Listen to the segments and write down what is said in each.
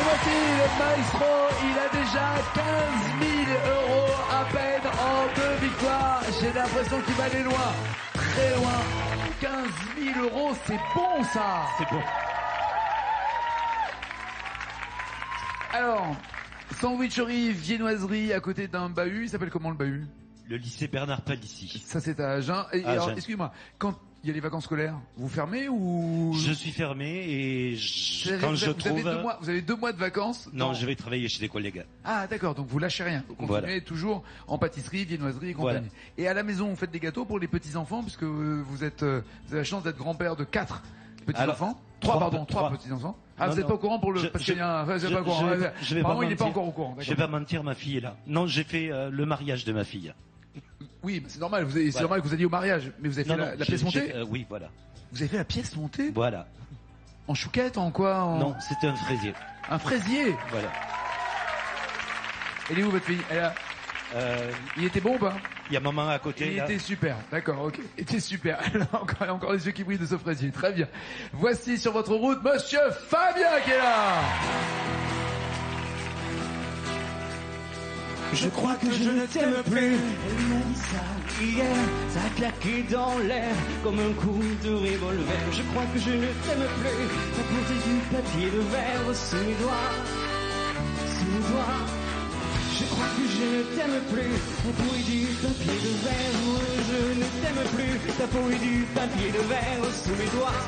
voici le maestro, il a déjà 15 000 euros à peine en 2 victoires. J'ai l'impression qu'il va aller loin, très loin. 15 000 euros, c'est bon ça. C'est bon. Alors, sandwicherie, viennoiserie à côté d'un bahut, il s'appelle comment le bahut? Le lycée Bernard Palissy. Ça c'est à Agen. Et alors, excusez-moi, quand il y a les vacances scolaires, vous fermez ou? Je suis fermé et quand je trouve... Vous avez 2 mois de vacances? Non, je vais travailler chez des collègues. Ah d'accord, donc vous lâchez rien. Vous continuez toujours en pâtisserie, viennoiserie et compagnie. Voilà. Et à la maison, vous faites des gâteaux pour les petits-enfants, puisque vous avez la chance d'être grand-père de 4 petits-enfants. 3 petits-enfants. Ah, vous n'êtes pas au courant pour le... Parce qu'il y a un... Vous n'êtes pas au courant. Apparemment, il n'est pas encore au courant. Je vais pas mentir, ma fille est là. Non, j'ai fait le mariage de ma fille. Oui, c'est normal. C'est normal que vous alliez au mariage, mais vous avez fait la pièce montée. Oui, voilà. Vous avez fait la pièce montée. Voilà. En chouquette, en quoi? Non, c'était un fraisier. Un fraisier. Voilà. Elle est où votre fille? Elle a... il était bon ou pas? Il y a maman à côté. Il était super, d'accord, ok. Il était super. encore les yeux qui brillent de ce fraisier, très bien. Voici sur votre route Monsieur Fabien qui est là. Je crois que je ne t'aime plus. Elle m'a dit ça hier, ça a claqué dans l'air comme un coup de revolver. Je crois que je ne t'aime plus. T'as posé du papier de verre sous mes doigts, sous mes doigts. Je crois que je ne t'aime plus. T'as posé du papier de verre. Je ne t'aime plus. T'as posé du papier de verre sous mes doigts,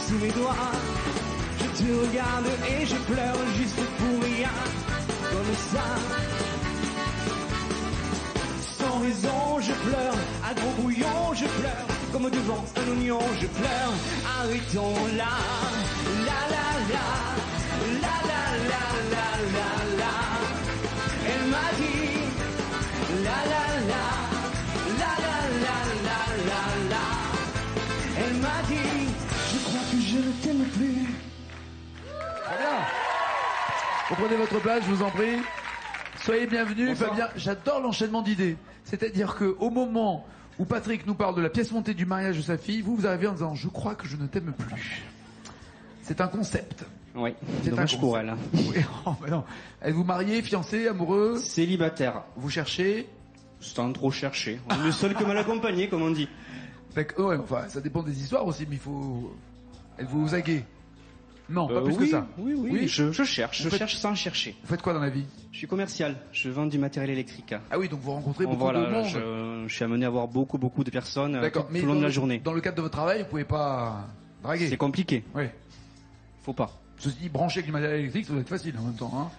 sous mes doigts. Je te regarde et je pleure juste pour rien, comme ça. Sans raison, je pleure, à gros bouillon, je pleure, comme devant un oignon, je pleure. Arrêtons là, la la la, la la la la la la. Elle m'a dit, la la la, la la la la la la. Elle m'a dit, je crois que je ne t'aime plus. Très bien. Vous prenez votre place, je vous en prie. Soyez bienvenus, Fabien. J'adore l'enchaînement d'idées. C'est-à-dire que au moment où Patrick nous parle de la pièce montée du mariage de sa fille, vous arrivez en disant « Je crois que je ne t'aime plus ». C'est un concept. Oui, c'est dommage pour elle. Oui, oh, bah non. Êtes-vous marié, fiancé, amoureux? Célibataire. Vous cherchez? Sans trop chercher. Le seul que mal accompagné, comme on dit. Ouais, enfin, ça dépend des histoires aussi, mais il faut... Êtes-vous agué? Non, pas plus que ça. Oui, je cherche sans chercher. Vous faites quoi dans la vie? Je suis commercial, je vends du matériel électrique. Ah oui, donc vous rencontrez beaucoup de monde. Je suis amené à voir beaucoup de personnes tout au long de la journée. Dans le cadre de votre travail, vous pouvez pas draguer. C'est compliqué. Oui. Faut pas. Ceci dit, brancher avec du matériel électrique, ça doit être facile en même temps. Hein.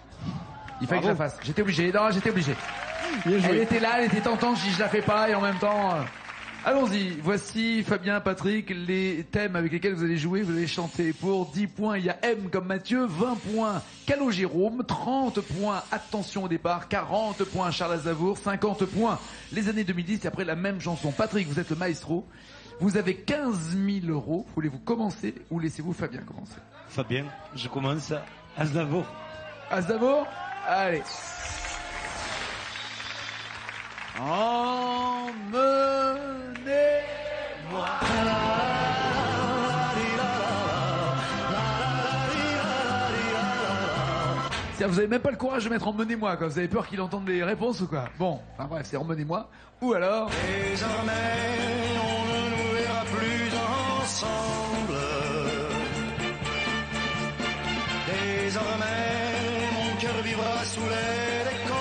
Il fallait que je la fasse. J'étais obligé. Non, j'étais obligé. Elle était là, elle était tentante, je la fais pas et en même temps... Allons-y, voici Fabien, Patrick, les thèmes avec lesquels vous allez jouer, vous allez chanter. Pour 10 points, il y a M comme Mathieu, 20 points, Calogérôme, 30 points, Attention au départ, 40 points, Charles Aznavour, 50 points, les années 2010 et après la même chanson. Patrick, vous êtes le maestro, vous avez 15 000 euros, voulez-vous commencer ou laissez-vous Fabien commencer? Fabien, je commence, Aznavour. Aznavour? Allez. Emmenez-moi. Vous avez même pas le courage de mettre emmenez-moi, quoi. Vous avez peur qu'il entende les réponses ou quoi? Bon, enfin bref, c'est emmenez-moi. Ou alors... Désormais, on ne nous verra plus ensemble. Désormais, mon cœur vivra sous les décombres.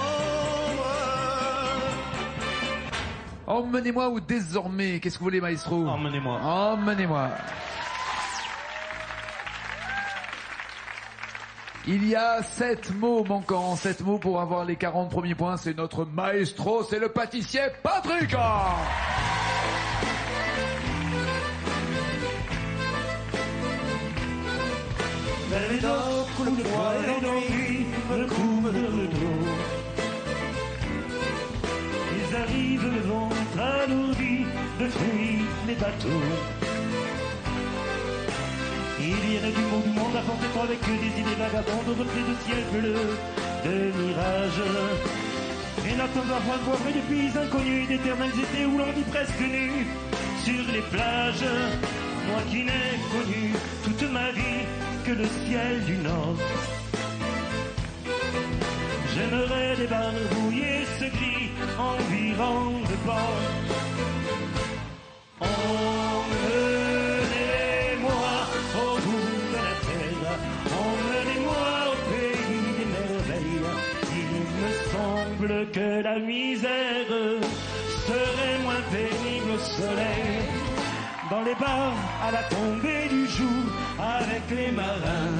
Emmenez-moi ou désormais, qu'est-ce que vous voulez, maestro? Emmenez-moi. Emmenez-moi. Il y a 7 mots manquants, 7 mots pour avoir les 40 premiers points. C'est notre maestro, c'est le pâtissier Patrick. Les médocs coulent de froid et l'ennui me couvre le dos. Ils arrivent le ventre alourdi de fruits les bateaux. Ils viennent du bout du monde apporter avec eux des idées vagabondes au reflet de ciel bleu, de mirages. Et n'attendent parfois de voir des pays inconnus, d'éternels étés où l'on vit presque nu sur les plages. Moi qui n'ai connu toute ma vie que le ciel du Nord. J'aimerais débarbouiller ce gris environ de bord. Emmenez-moi au bout de la terre, emmenez-moi au pays des merveilles. Il me semble que la misère serait moins pénible au soleil. Dans les bars, à la tombée du jour, avec les marins.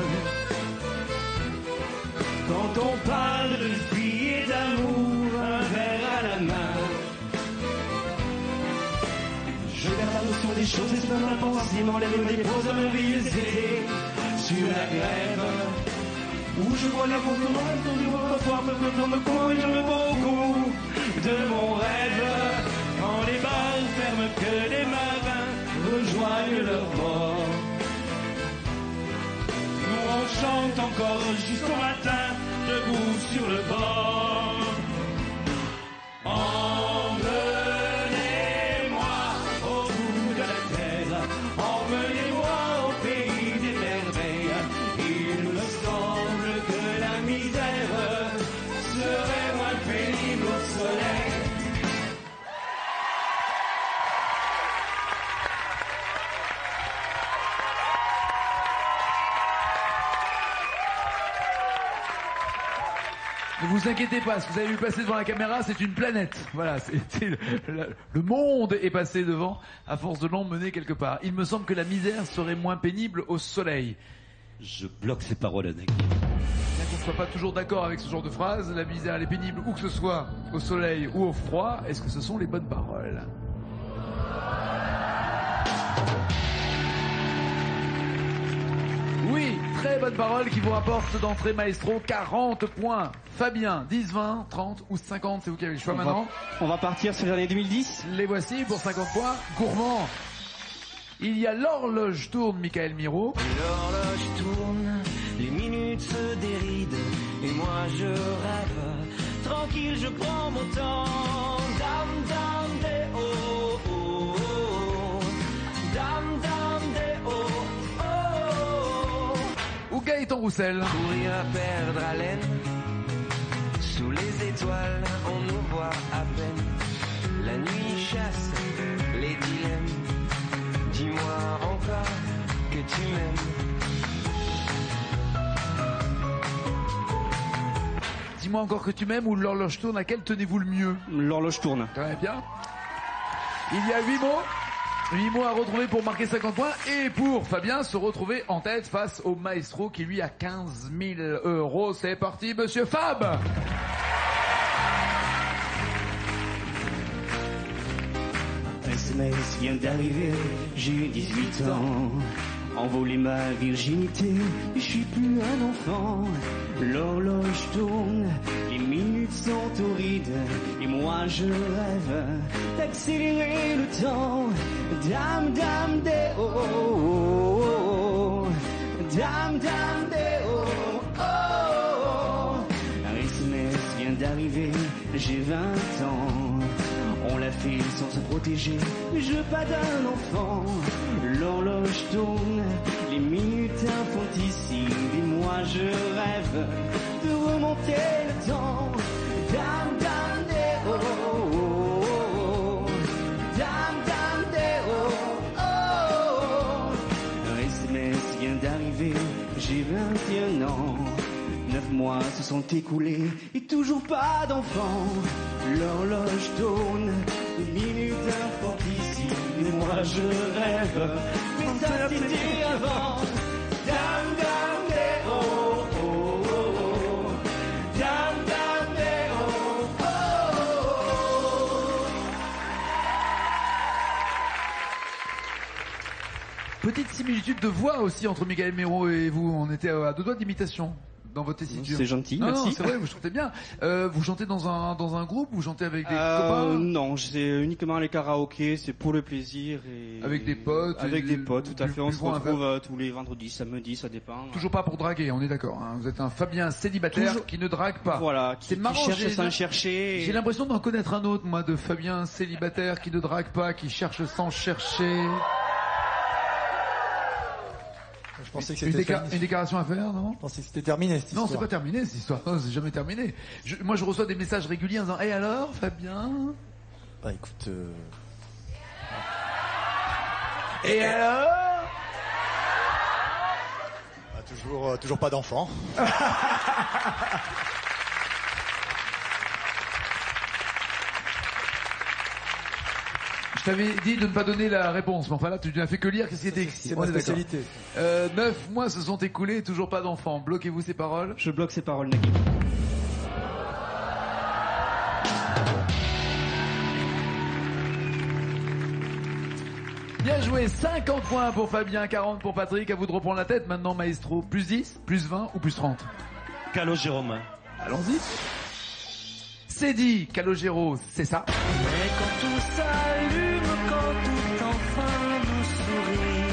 Quand on parle de vie et d'amour, un verre à la main. Je garde la notion des choses et sur ma pensée m'enlève et dépose un merveilleux été sur la grève. Où je vois les concurrents autour du revoir me me conjure beaucoup de mon rêve. Quand les bars ferment, que les marins rejoignent leur bord. Nous on chante encore jusqu'au matin, debout sur le bord. Emmenez-moi au bout de la terre, emmenez-moi au pays des merveilles. Il me semble que la misère serait moins pénible au soleil. Ne vous inquiétez pas, ce que vous avez vu passer devant la caméra, c'est une planète. Voilà, le monde est passé devant, à force de l'emmener quelque part. Il me semble que la misère serait moins pénible au soleil. Je bloque ces paroles, Annec. Bien qu'on ne soit pas toujours d'accord avec ce genre de phrase, la misère elle est pénible où que ce soit, au soleil ou au froid, est-ce que ce sont les bonnes paroles ? Oui, très bonne parole qui vous rapporte d'entrée maestro 40 points. Fabien, 10, 20, 30 ou 50, c'est vous qui avez le choix maintenant. On va partir sur l'année 2010. Les voici pour 50 points. Gourmand. Il y a l'horloge tourne, Michael Miro. L'horloge tourne, les minutes se dérident, et moi je rêve. Tranquille, je prends mon temps. Dame, dame, des oh, oh, oh, oh. Dame, dame, des oh, oh, oh. Ou Gaëtan Roussel. Pour rien perdre haleine, sous les étoiles, on nous voit à peine. La nuit chasse les dilemmes. Dis-moi encore que tu m'aimes. Dis-moi encore que tu m'aimes ou l'horloge tourne, à quel tenez-vous le mieux? L'horloge tourne. Très bien. Il y a 8 mots. 8 mots à retrouver pour marquer 50 points et pour Fabien se retrouver en tête face au maestro qui lui a 15 000 €. C'est parti, monsieur Fab. SMS vient d'arriver, j'ai 18 ans. Envolé ma virginité, je suis plus un enfant. L'horloge tourne, les minutes sont torrides, et moi je rêve d'accélérer le temps. Dame, dame, des oh, oh, oh, oh. Dame, dame, des oh, oh, oh. Un SMS vient d'arriver, j'ai 20 ans. On l'a fait sans se protéger, je veux pas d'un enfant. L'horloge tourne, les minutes infanticides, et moi je rêve de remonter le temps. Dame, dame, des oh, oh, oh. Dame, dame, des oh, oh. Un SMS vient d'arriver, j'ai 21 ans. 9 mois se sont écoulés et toujours pas d'enfant. L'horloge tourne, les minutes infanticides, et moi je rêve, mais ça c'était avant. Dame, dame, des oh, oh, oh, oh. Dame, dame, des oh, oh, oh. Petite similitude de voix aussi entre Michael Miro et vous. On était à 2 doigts d'imitation. Dans votre tessiture. C'est gentil, non, merci. Non, c'est vrai, vous chantez bien. Vous chantez dans un groupe, vous chantez avec des copains? Non, c'est uniquement les karaokés, c'est pour le plaisir et... Avec des potes? Avec des potes, tout à fait. On se retrouve verre. tous les vendredis, samedis, ça dépend. Toujours pas pour draguer, on est d'accord. Hein. Vous êtes un Fabien célibataire Toujours... qui ne drague pas. Voilà, c'est marrant. Qui cherche sans chercher. J'ai l'impression d'en connaître un autre, moi, de Fabien célibataire qui ne drague pas, qui cherche sans chercher. pensais que c'était une déclaration à faire, non? Je pensais que c'était terminé, cette histoire. Non, c'est pas terminé, cette histoire. Non, c'est jamais terminé. Moi, je reçois des messages réguliers en disant, et alors, Fabien? Bah, écoute, Et alors? bah, toujours pas d'enfant. Je t'avais dit de ne pas donner la réponse, mais enfin là, tu n'as fait que lire qu'est-ce qui était écrit. C'est ma spécialité. 9 mois se sont écoulés, toujours pas d'enfant. Bloquez-vous ces paroles. Je bloque ces paroles, Nagui. Bien joué, 50 points pour Fabien, 40 pour Patrick. À vous de reprendre la tête maintenant, maestro. Plus 10, plus 20 ou plus 30? Calogérôme. Allons-y. C'est dit, Calogero, c'est ça. Mais quand tout s'allume, quand tout enfin nous sourit,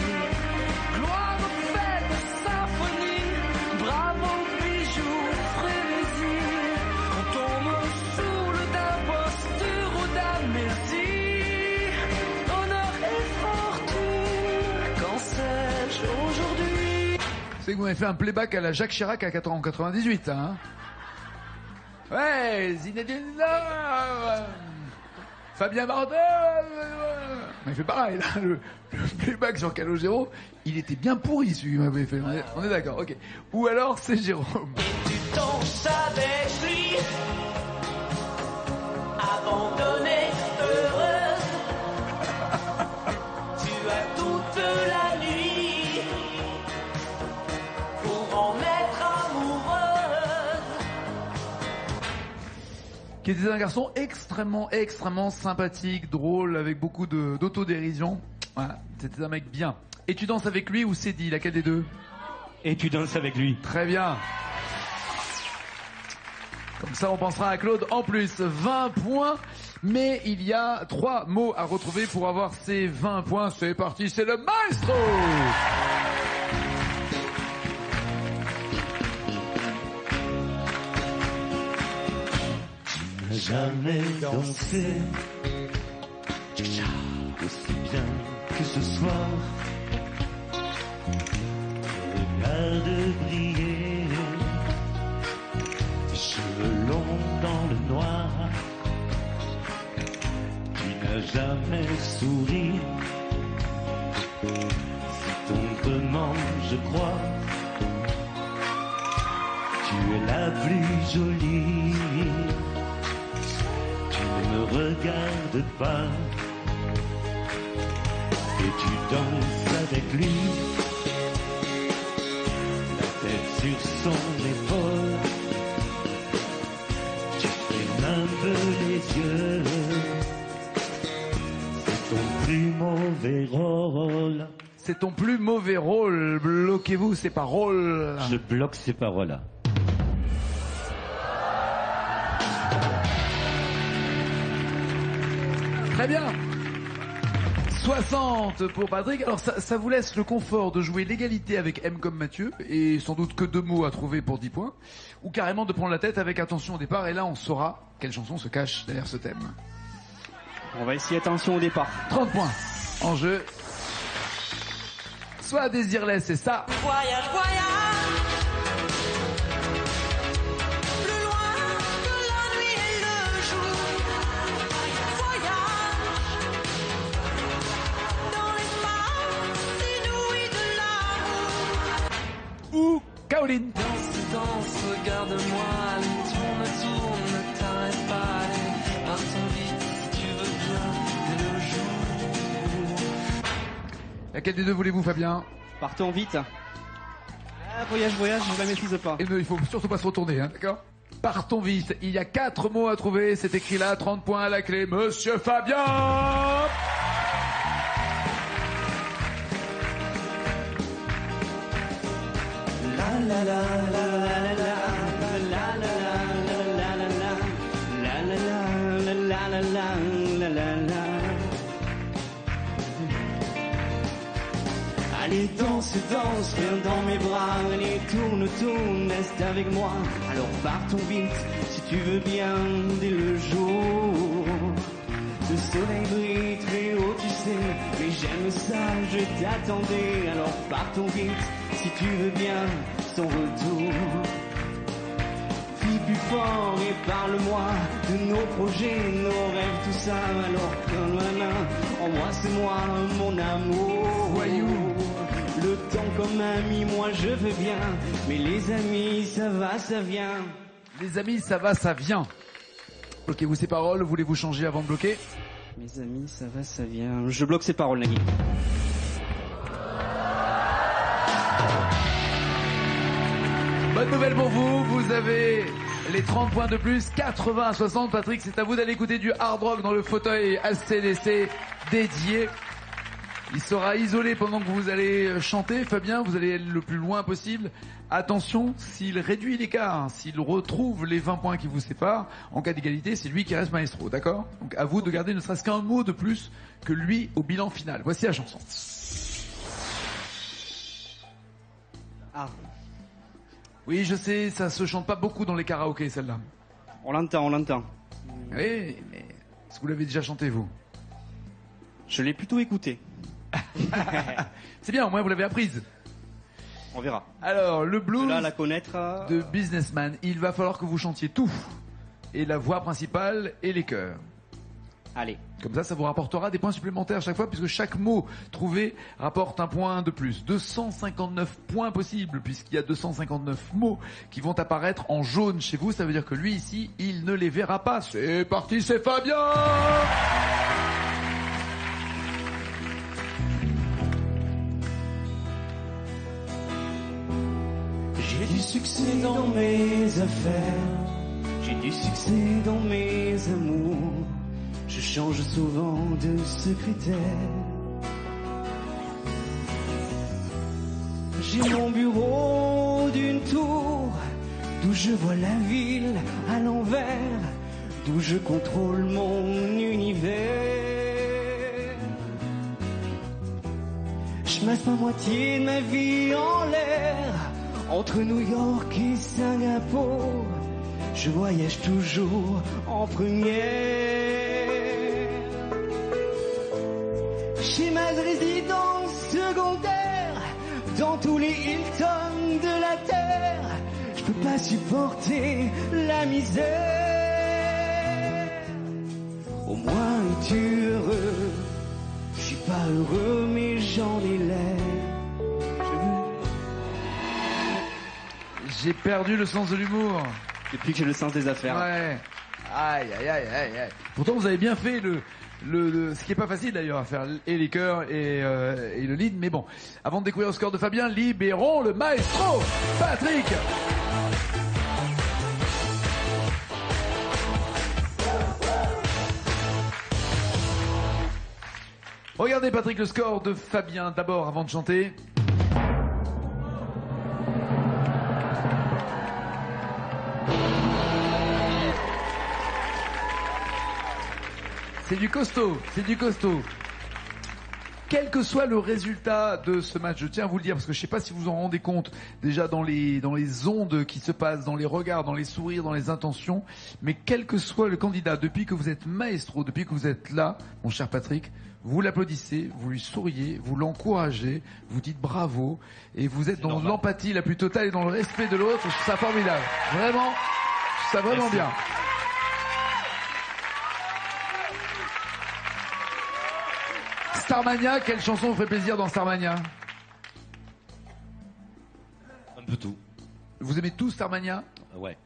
gloire aux fêtes, symphonie, bravo, bijoux, frénésie, quand on me saoule d'imposture ou d'amnésie, honneur et fortune, qu'en sais-je aujourd'hui? C'est que vous m'avez fait un playback à la Jacques Chirac en 98, hein. Ouais, Zinedine Zidane, Fabien Bardet, il fait pareil là, le playback sur Calogero, il était bien pourri celui qu'il m'avait fait, on est d'accord, ok. Ou alors c'est Jérôme. Et tu danses avec lui, abandonnée, heureuse, tu as toute la nuit pour en être amoureuse. Qui était un garçon extrêmement sympathique, drôle, avec beaucoup d'autodérision. Voilà, c'était un mec bien. Et tu danses avec lui ou c'est dit, laquelle des deux? Et tu danses avec lui. Très bien. Comme ça, on pensera à Claude. En plus, 20 points. Mais il y a 3 mots à retrouver pour avoir ces 20 points. C'est parti, c'est le maestro! Jamais dansé aussi bien que ce soir. Regarde briller tes cheveux longs dans le noir. Tu n'as jamais souri si tendrement, je crois. Tu es la plus jolie. Ne me regarde pas et tu danses avec lui, la tête sur son épaule, tu fermes un peu les yeux, c'est ton plus mauvais rôle. C'est ton plus mauvais rôle, bloquez-vous ces paroles. Je bloque ces paroles. Très bien. 60 pour Patrick. Alors ça vous laisse le confort de jouer l'égalité avec M comme Mathieu, et sans doute que 2 mots à trouver pour 10 points, ou carrément de prendre la tête avec attention au départ, et là on saura quelle chanson se cache derrière ce thème. On va essayer attention au départ. 30 points en jeu. Soit Désirless, c'est ça. Voyage, voyage, plus loin que la nuit et le jour. Voyage dans l'espace inouï de l'amour. Ou Kaolin. Danse, regarde-moi, tourne, ne t'arrête pas, allez, partons vite si tu veux bien, dès le jour. Laquelle des deux voulez-vous, Fabien? Partons vite. Ah, voyage, je la maîtrise pas. Et il faut surtout pas se retourner, hein, d'accord? Partons vite. Il y a 4 mots à trouver. C'est écrit là, 30 points à la clé. Monsieur Fabien! La la la la la la la la la la la. Allez, danse, viens dans mes bras. Allez, tourne, reste avec moi. Alors partons vite, si tu veux bien, dès le jour. Le soleil brille très haut, tu sais, mais j'aime ça, je t'attendais. Alors partons vite, si tu veux bien son retour. Crie plus fort et parle-moi de nos projets, nos rêves, tout ça. Alors prends ma main, embrasse-moi mon amour. Voyou. Le temps comme ami, moi je veux bien, mais les amis, ça va, ça vient. Les amis, ça va, ça vient. Bloquez-vous ces paroles, voulez-vous changer avant de bloquer? Mes amis, ça va, ça vient. Je bloque ces paroles, Nagui. Bonne nouvelle pour vous, vous avez les 30 points de plus, 80 à 60. Patrick, c'est à vous d'aller écouter du hard rock dans le fauteuil ACDC dédié. Il sera isolé pendant que vous allez chanter. Fabien, vous allez aller le plus loin possible. Attention, s'il réduit l'écart, s'il retrouve les 20 points qui vous séparent, en cas d'égalité, c'est lui qui reste maestro, d'accord? Donc à vous de garder ne serait-ce qu'un mot de plus que lui au bilan final. Voici la chanson. Ah, Oui, je sais, ça se chante pas beaucoup dans les karaokés, celle-là. on l'entend, on l'entend. Oui, mais est-ce que vous l'avez déjà chanté, vous? Je l'ai plutôt écouté. C'est bien, au moins vous l'avez apprise. On verra. Alors, le De blues là à la connaître... de Businessman, il va falloir que vous chantiez tout. Et la voix principale et les chœurs. Allez. Comme ça vous rapportera des points supplémentaires à chaque fois, puisque chaque mot trouvé rapporte un point de plus. 259 points possibles, puisqu'il y a 259 mots qui vont apparaître en jaune chez vous. Ça veut dire que lui, ici, il ne les verra pas. C'est parti, c'est Fabien! J'ai du succès dans mes affaires, j'ai du succès dans mes amours, je change souvent de secrétaire. J'ai mon bureau d'une tour, d'où je vois la ville à l'envers, d'où je contrôle mon univers. Je passe la moitié de ma vie en l'air, entre New York et Singapour, je voyage toujours en première. J'ai ma résidence secondaire dans tous les Hilton de la terre. Je peux pas supporter la misère. Au moins es-tu heureux? Je suis pas heureux mais j'en ai l'air. J'ai perdu le sens de l'humour. Depuis que j'ai le sens des affaires. Ouais. Aïe, aïe, aïe, aïe, aïe. Pourtant, vous avez bien fait ce qui est pas facile d'ailleurs à faire, et les chœurs et le lead. Mais bon, avant de découvrir le score de Fabien, libérons le maestro, Patrick. Regardez, Patrick, le score de Fabien d'abord avant de chanter. C'est du costaud, c'est du costaud. Quel que soit le résultat de ce match, je tiens à vous le dire, parce que je ne sais pas si vous en rendez compte déjà dans les ondes qui se passent, dans les regards, dans les sourires, dans les intentions, mais quel que soit le candidat, depuis que vous êtes maestro, depuis que vous êtes là, mon cher Patrick, vous l'applaudissez, vous lui souriez, vous l'encouragez, vous dites bravo, et vous êtes dans l'empathie la plus totale et dans le respect de l'autre. Je trouve ça formidable. Vraiment, je trouve ça vraiment bien. Starmania, quelle chanson vous ferait plaisir dans Starmania? Un peu tout. Vous aimez tout Starmania? Ouais.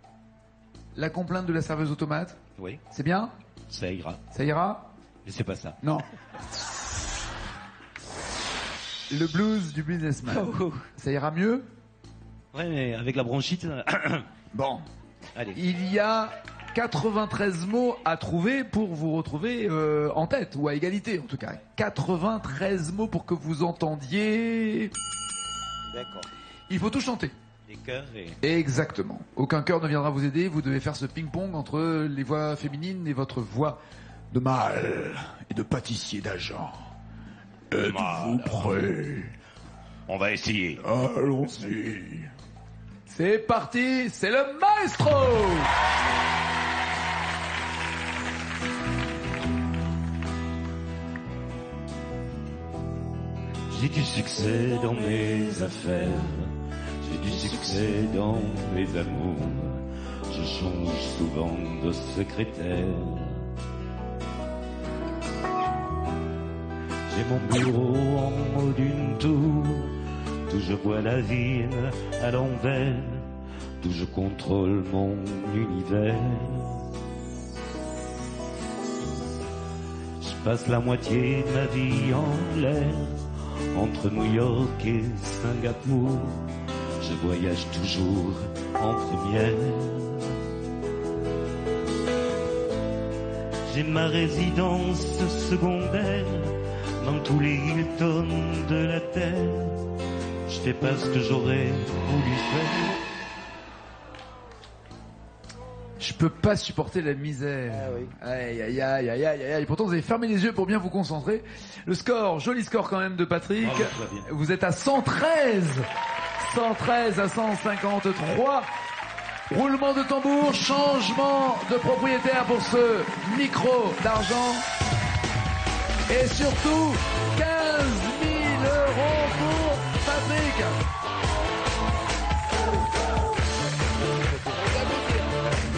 La complainte de la serveuse automate? Oui. C'est bien? Ça ira. Ça ira? Mais c'est pas ça. Non. Le blues du businessman. Ça ira mieux? Ouais, mais avec la bronchite... Bon. Allez. Il y a 93 mots à trouver pour vous retrouver en tête, ou à égalité en tout cas. 93 mots pour que vous entendiez. D'accord. Il faut tout chanter. Les chœurs et... Exactement. Aucun chœur ne viendra vous aider, vous devez faire ce ping-pong entre les voix féminines et votre voix de mâle et de pâtissier d'agent. Êtes-vous prêts? On va essayer. Allons-y. C'est parti, c'est le maestro! J'ai du succès dans mes affaires, J'ai du succès dans les amours, je change souvent de secrétaire. J'ai mon bureau en haut d'une tour, d'où je vois la ville à l'envers, d'où je contrôle mon univers. Je passe la moitié de ma vie en l'air, entre New York et Singapour. Je voyage toujours en première. J'ai ma résidence secondaire dans tous les Hilton de la terre. Je fais pas ce que j'aurais voulu faire. Je peux pas supporter la misère. Ah oui. Aïe, aïe, aïe, aïe, aïe, aïe. Pourtant, vous avez fermé les yeux pour bien vous concentrer. Le score, joli score quand même de Patrick. Bravo, Flavien. Vous êtes à 113. 113 à 153. Roulement de tambour, changement de propriétaire pour ce micro d'argent. Et surtout, 15 000 € pour Patrick.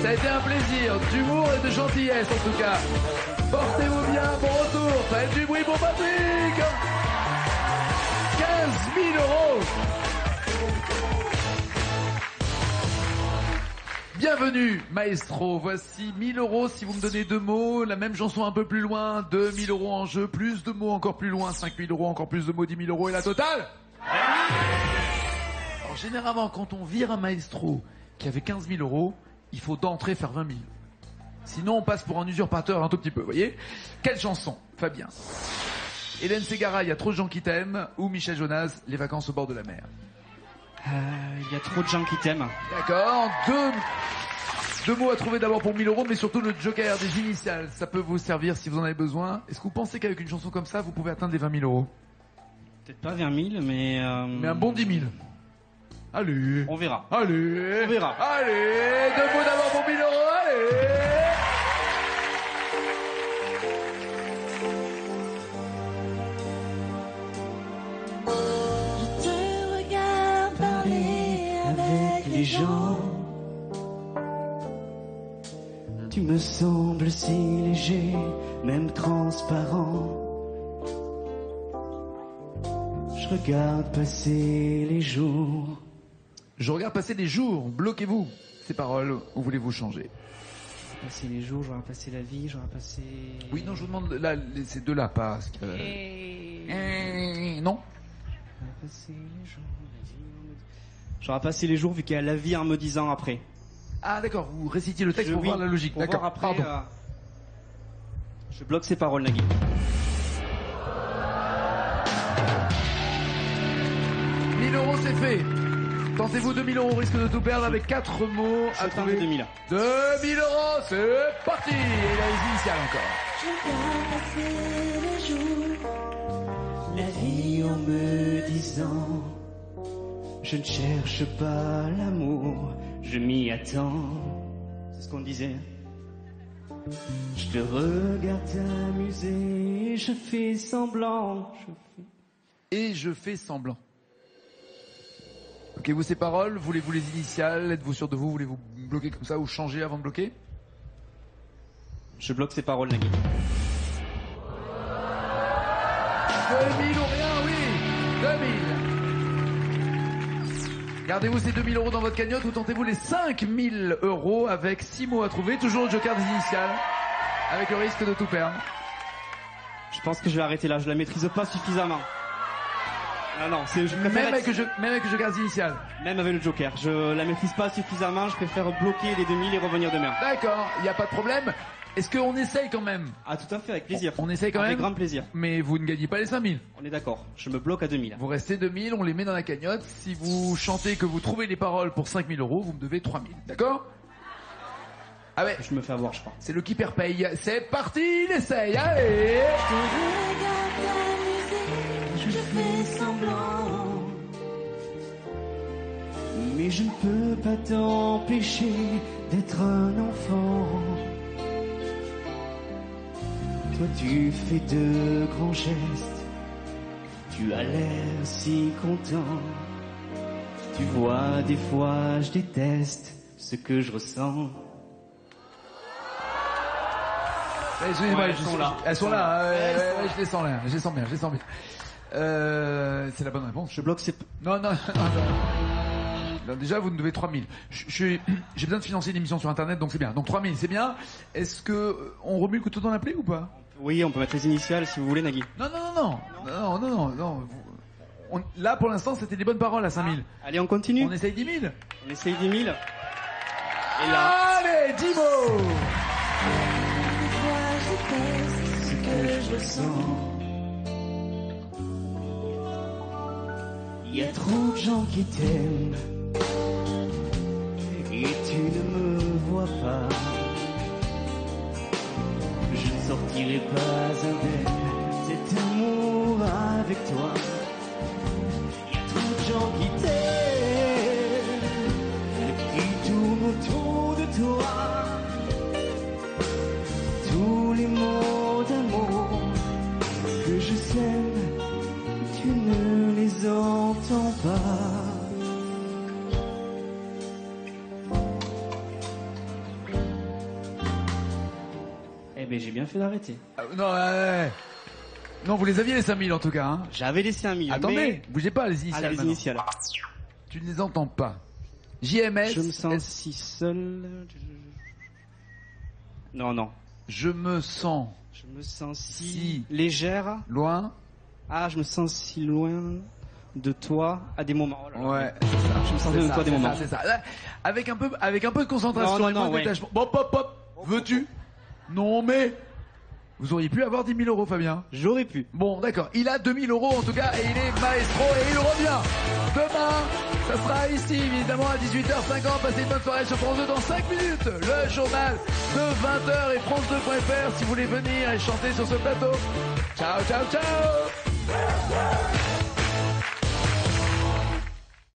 Ça a été un plaisir, d'humour et de gentillesse en tout cas. Portez-vous bien, bon retour. Faites du bruit pour Patrick. 15 000 €. Bienvenue, maestro. Voici 1 000 € si vous me donnez 2 mots. La même chanson un peu plus loin. 2 000 € en jeu. Plus de mots encore plus loin. 5 000 €, encore plus de mots. 10 000 € et la totale. Alors, généralement, quand on vire un maestro qui avait 15 000 €, il faut d'entrée faire 20 000. Sinon, on passe pour un usurpateur un tout petit peu, vous voyez. Quelle chanson, Fabien? Hélène Ségara, Il y a trop de gens qui t'aiment, ou Michel Jonas, Les vacances au bord de la mer. Il y a trop de gens qui t'aiment. D'accord, deux mots à trouver d'abord pour 1 000 €, mais surtout le joker des initiales. Ça peut vous servir si vous en avez besoin. Est-ce que vous pensez qu'avec une chanson comme ça, vous pouvez atteindre les 20 000 €? Peut-être pas 20 000, mais... Mais un bon 10 000. Allez. On verra. Allez. On verra. Allez. 2 mots d'abord pour 1 000 €. Allez. Je te regarde parler avec les gens. Tu me sembles si léger, même transparent. Je regarde passer les jours. Je regarde passer les jours. Bloquez-vous. Ces paroles, ou voulez-vous changer? Passer les jours, je regarde passer la vie, je regarde passer... Oui, non, je vous demande là, ces deux-là, pas... Non? Je regarde passer les jours, la vie en me... Je regarde passer les jours vu qu'il y a la vie en me disant après. Ah, d'accord, vous récitez le texte pour Oui, voir la logique. pour D'accord, voir après, pardon. Je bloque ces paroles, Nagui. 1 000 € c'est fait. Tentez-vous 2 000 €, risque de tout perdre avec 4 mots à Je tente trouver. 2 000. 2 000 €, c'est parti. Et les initiales encore. Je regarde passer les jours. La vie en me disant, je ne cherche pas l'amour, je m'y attends. C'est ce qu'on disait. Je te regarde t'amuser, je fais semblant. Et je fais semblant. Ok, vous ces paroles, voulez-vous les initiales? Êtes-vous sûr de vous? Voulez-vous bloquer comme ça ou changer avant de bloquer? Je bloque ces paroles, Nagui. 2000 ou rien, oui. 2000. Gardez-vous ces 2000 € dans votre cagnotte ou tentez-vous les 5000 € avec 6 mots à trouver. Toujours le joker des initiales. Avec le risque de tout perdre. Je pense que je vais arrêter là, je la maîtrise pas suffisamment. Ah non, je préfère Même avec le joker des initiales. Même avec le joker, je la maîtrise pas suffisamment, je préfère bloquer les 2000 et revenir demain. D'accord, il n'y a pas de problème. Est-ce qu'on essaye quand même? Ah tout à fait, avec plaisir. On essaye quand même? Avec grand plaisir. Mais vous ne gagnez pas les 5000. On est d'accord, je me bloque à 2000. Vous restez 2000, on les met dans la cagnotte. Si vous chantez que vous trouvez les paroles pour 5000 €, vous me devez 3000. D'accord? Ah ouais, Je me fais avoir, je crois. c'est le qui perd paye. C'est parti, il essaye, allez! Je regarde t'amuser. Je fais semblant. Mais je ne peux pas t'empêcher d'être un enfant. Toi tu fais de grands gestes, tu as l'air si content. Tu vois, des fois, je déteste ce que je ressens. Excusez-moi, Ouais, elles sont là. Elles sont là, ouais, je les sens là, je les sens bien. C'est la bonne réponse. Je bloque ces... Non. Non, déjà, vous nous devez 3000. J'ai besoin de financer une émission sur Internet, donc c'est bien. Donc 3000, c'est bien. Est-ce que on remue le couteau dans la plaie ou pas? Oui, on peut mettre les initiales si vous voulez, Nagui. Non. Là, pour l'instant, c'était des bonnes paroles à 5000. Allez, on continue. On essaye 10 000. On essaye 10 000. Et là... Allez, 10 mots. Ce que je ressens. Il y a trop de gens qui t'aiment et tu ne me vois pas. Je ne sortirai pas indemne cet amour avec toi. Il y a trop de gens qui t'aiment, qui tournent autour de toi. Tous les mots d'amour que je sème, tu ne les entends pas. Eh ben j'ai bien fait d'arrêter. Non, vous les aviez les 5000 en tout cas. Hein. J'avais laissé 5000. Attendez, mais... bougez pas les initiales. Allez, les maintenant. initiales. Tu ne les entends pas. JMS. Je me sens si seul. Non. Je me sens Je me sens si Si. légère. loin. Ah, je me sens si loin de toi à des moments. Oh là là. Ouais, c'est ça. Je me sens C'est loin de ça, toi à des c'est moments. ça, c'est ça. Là, avec un peu de concentration, Non, et moins de ouais. détachement. Hop. Veux-tu? Non, mais vous auriez pu avoir 10 000 euros, Fabien. J'aurais pu. Bon, d'accord. Il a 2 000 euros en tout cas et il est maestro et il revient. Demain, ça sera ici, évidemment, à 18h50. Passez une bonne soirée sur France 2 dans 5 minutes. Le journal de 20h et France2.fr si vous voulez venir et chanter sur ce plateau. Ciao.